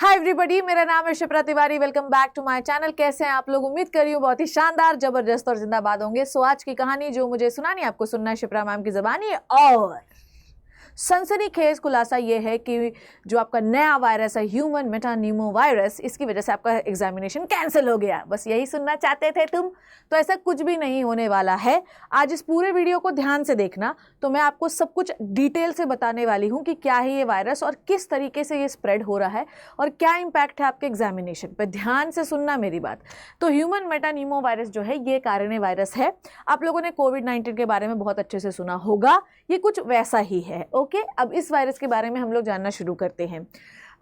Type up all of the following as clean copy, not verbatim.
Hi everybody, मेरा नाम है Shipra Tiwari. Welcome back to my channel. कैसे हैं आप लोग? उम्मीद कर रही हूँ बहुत ही शानदार, जबरदस्त और जिंदाबाद होंगे। सो आज की कहानी जो मुझे सुनानी है, आपको सुनना है शिप्रा मैम की ज़बानी। और सनसनीखेज खुलासा ये है कि जो आपका नया वायरस है ह्यूमन मेटानिमो वायरस, इसकी वजह से आपका एग्जामिनेशन कैंसिल हो गया। बस यही सुनना चाहते थे तुम? तो ऐसा कुछ भी नहीं होने वाला है। आज इस पूरे वीडियो को ध्यान से देखना, तो मैं आपको सब कुछ डिटेल से बताने वाली हूँ कि क्या है ये वायरस और किस तरीके से ये स्प्रेड हो रहा है और क्या इम्पैक्ट है आपके एग्जामिनेशन पर। ध्यान से सुनना मेरी बात। तो ह्यूमन मेटानिमो वायरस जो है ये RNA वायरस है। आप लोगों ने कोविड-19 के बारे में बहुत अच्छे से सुना होगा, ये कुछ वैसा ही है। ओके, अब इस वायरस के बारे में हम लोग जानना शुरू करते हैं।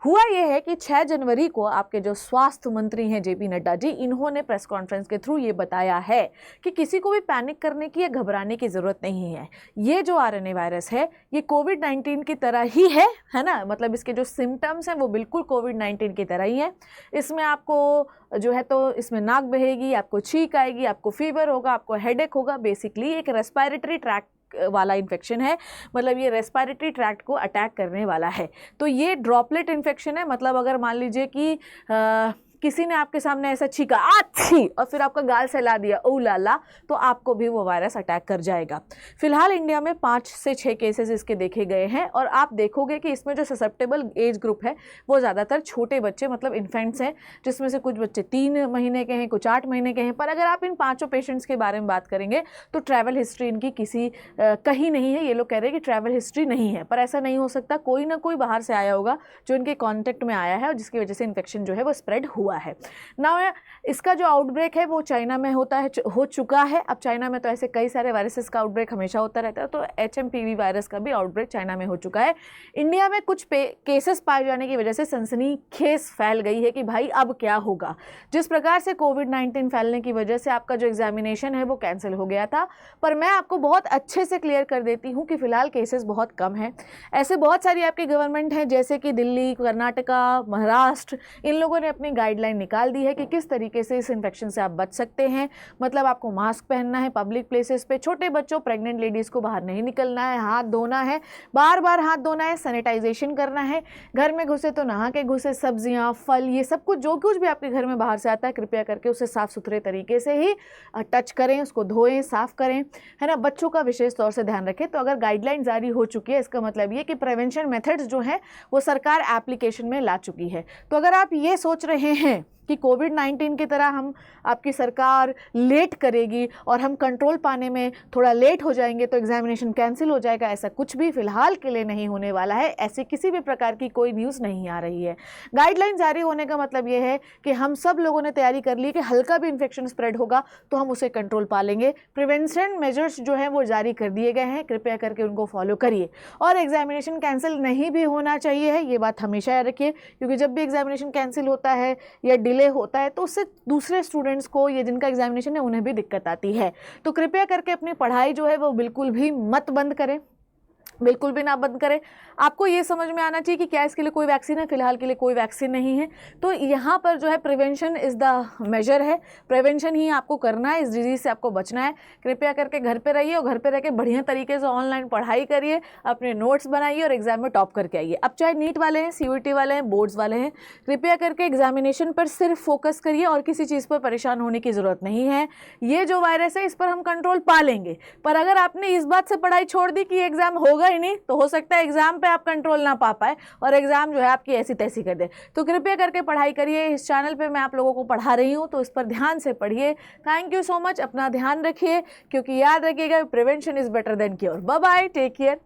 हुआ यह है कि 6 जनवरी को आपके जो स्वास्थ्य मंत्री हैं JP नड्डा जी, इन्होंने प्रेस कॉन्फ्रेंस के थ्रू ये बताया है कि किसी को भी पैनिक करने की या घबराने की ज़रूरत नहीं है। ये जो RNA वायरस है ये कोविड-19 की तरह ही है ना। मतलब इसके जो सिम्टम्स हैं वो बिल्कुल कोविड-19 की तरह ही हैं। इसमें आपको जो है तो इसमें नाक बहेगी, आपको छींक आएगी, आपको फीवर होगा, आपको हेडेक होगा। बेसिकली एक रेस्पिरेटरी ट्रैक्ट वाला इन्फेक्शन है, मतलब ये रेस्पिरेटरी ट्रैक्ट को अटैक करने वाला है। तो ये ड्रॉपलेट इन्फेक्शन है। मतलब अगर मान लीजिए कि किसी ने आपके सामने ऐसा छींका आच्छी और फिर आपका गाल सहला दिया ओ लाला, तो आपको भी वो वायरस अटैक कर जाएगा। फिलहाल इंडिया में 5 से 6 केसेस इसके देखे गए हैं और आप देखोगे कि इसमें जो ससेप्टेबल एज ग्रुप है वो ज़्यादातर छोटे बच्चे मतलब इन्फेंट्स हैं, जिसमें से कुछ बच्चे 3 महीने के हैं, कुछ 8 महीने के हैं। पर अगर आप इन 5 पेशेंट्स के बारे में बात करेंगे तो ट्रैवल हिस्ट्री इनकी किसी कहीं नहीं है। ये लोग कह रहे हैं कि ट्रैवल हिस्ट्री नहीं है, पर ऐसा नहीं हो सकता। कोई ना कोई बाहर से आया होगा जो इनके कॉन्टेक्ट में आया है और जिसकी वजह से इन्फेक्शन जो है वो स्प्रेड हुआ है ना। इसका जो आउटब्रेक है वो चाइना में हो चुका है। अब चाइना में तो ऐसे कई सारे वायरसेस का आउटब्रेक हमेशा होता रहता है, तो HMPV वायरस का भी आउटब्रेक चाइना में हो चुका है। इंडिया में कुछ केसेस पाए जाने की वजह से सनसनीखेज फैल गई है कि भाई अब क्या होगा। जिस प्रकार से कोविड-19 फैलने की वजह से आपका जो एग्जामिनेशन है वो कैंसिल हो गया था, पर मैं आपको बहुत अच्छे से क्लियर कर देती हूँ कि फिलहाल केसेस बहुत कम हैं। ऐसे बहुत सारी आपकी गवर्नमेंट हैं जैसे कि दिल्ली, कर्नाटका, महाराष्ट्र, इन लोगों ने अपनी गाइडलाइन निकाल दी है कि किस तरीके से इस इन्फेक्शन से आप बच सकते हैं। मतलब आपको मास्क पहनना है पब्लिक प्लेसेस पे, छोटे बच्चों प्रेग्नेंट लेडीज़ को बाहर नहीं निकलना है, हाथ धोना है, बार बार हाथ धोना है, सैनिटाइजेशन करना है, घर में घुसे तो नहा के घुसे, सब्जियां फल ये सब कुछ जो कुछ भी आपके घर में बाहर से आता है कृपया करके उसे साफ़ सुथरे तरीके से ही टच करें, उसको धोएं, साफ़ करें, है ना। बच्चों का विशेष तौर से ध्यान रखें। तो अगर गाइडलाइन जारी हो चुकी है इसका मतलब ये कि प्रिवेंशन मेथड्स जो हैं वो सरकार एप्लीकेशन में ला चुकी है। तो अगर आप ये सोच रहे हैं कि कोविड-19 की तरह हम आपकी सरकार लेट करेगी और हम कंट्रोल पाने में थोड़ा लेट हो जाएंगे तो एग्जामिनेशन कैंसिल हो जाएगा, ऐसा कुछ भी फिलहाल के लिए नहीं होने वाला है। ऐसी किसी भी प्रकार की कोई न्यूज़ नहीं आ रही है। गाइडलाइन जारी होने का मतलब ये है कि हम सब लोगों ने तैयारी कर ली कि हल्का भी इन्फेक्शन स्प्रेड होगा तो हम उसे कंट्रोल पा लेंगे। प्रिवेंशन मेजर्स जो हैं वो जारी कर दिए गए हैं, कृपया करके उनको फॉलो करिए। और एग्जामिनेशन कैंसिल नहीं भी होना चाहिए है, ये बात हमेशा याद रखिए, क्योंकि जब भी एग्जामिनेशन कैंसिल होता है या डिले होता है तो उससे दूसरे स्टूडेंट्स को ये जिनका एग्जामिनेशन है उन्हें भी दिक्कत आती है। तो कृपया करके अपनी पढ़ाई जो है वो बिल्कुल भी मत बंद करें, बिल्कुल भी ना बंद करें। आपको ये समझ में आना चाहिए कि क्या इसके लिए कोई वैक्सीन है। फिलहाल के लिए कोई वैक्सीन नहीं है। तो यहाँ पर जो है प्रिवेंशन इज़ द मेजर है। प्रिवेंशन ही आपको करना है, इस डिजीज़ से आपको बचना है। कृपया करके घर पे रहिए और घर पे रह के बढ़िया तरीके से ऑनलाइन पढ़ाई करिए, अपने नोट्स बनाइए और एग्जाम में टॉप करके आइए। अब चाहे नीट वाले हैं, CUET वाले हैं, बोर्ड्स वाले हैं, कृपया करके एग्जामिनेशन पर सिर्फ फोकस करिए और किसी चीज़ पर परेशान होने की ज़रूरत नहीं है। ये जो वायरस है इस पर हम कंट्रोल पा लेंगे, पर अगर आपने इस बात से पढ़ाई छोड़ दी कि एग्जाम होगा ही नहीं तो हो सकता है एग्जाम पे आप कंट्रोल ना पा पाए और एग्जाम जो है आपकी ऐसी तैसी कर दे। तो कृपया करके पढ़ाई करिए। इस चैनल पे मैं आप लोगों को पढ़ा रही हूँ तो इस पर ध्यान से पढ़िए। Thank you so much. अपना ध्यान रखिए, क्योंकि याद रखिएगा prevention is better than cure. Bye bye, take care.